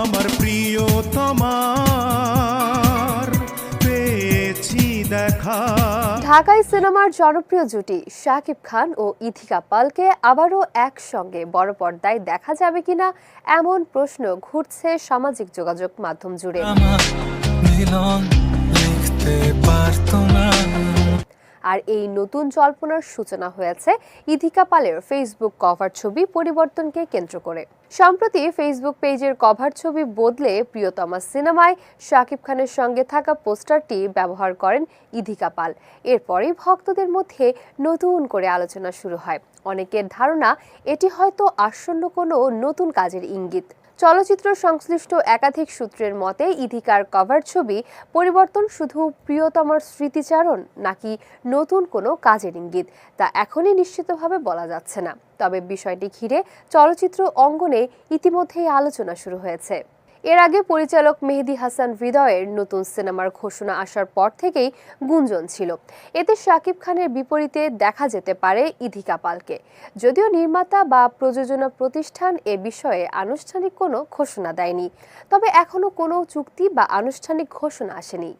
আমার প্রিয়তমার পেয়েছি দেখা। ঢাকাই সিনেমার জনপ্রিয় জুটি শাকিব খান ও ইথিকা পালকে আবারও একসঙ্গে বড় পর্দায় দেখা যাবে কিনা এমন প্রশ্ন ঘুরছে সামাজিক যোগাযোগ মাধ্যম জুড়ে। আর এই নতুন জল্পনার সূচনা হয়েছে ইথিকা পালের ফেসবুক কভার ছবি পরিবর্তনকে কেন্দ্র করে। সম্প্রতি ফেসবুক পেজের কভার ছবি বদলে প্রিয়তমা সিনেমায় শাকিব খানের সঙ্গে থাকা পোস্টারটি ব্যবহার করেন ইথিকা পাল। এরপরই ভক্তদের মধ্যে নতুন করে আলোচনা শুরু হয়। অনেকের ধারণা এটি হয়তো আসন্ন কোনো নতুন কাজের ইঙ্গিত। চলচ্চিত্র সংশ্লিষ্ট একাধিক সূত্রের মতে ইথিকার কভার ছবি পরিবর্তন শুধু প্রিয়তমার স্মৃতিচারণ নাকি নতুন কোনো কাজের ইঙ্গিত তা এখনই নিশ্চিতভাবে বলা যাচ্ছে না। তবে বিষয়টি ঘিরে চলচ্চিত্র অঙ্গনে ইতিমধ্যেই আলোচনা শুরু হয়েছে। এর আগে পরিচালক মেহেদী হাসান হৃদয়ের নতুন সিনেমার ঘোষণা আসার পর থেকেই গুঞ্জন ছিল এতে শাকিব খানের বিপরীতে দেখা যেতে পারে ইথিকা পালকে। যদিও নির্মাতা বা প্রযোজনা প্রতিষ্ঠান এ বিষয়ে আনুষ্ঠানিক কোনো ঘোষণা দেয়নি, তবে এখনো কোনো চুক্তি বা আনুষ্ঠানিক ঘোষণা আসেনি।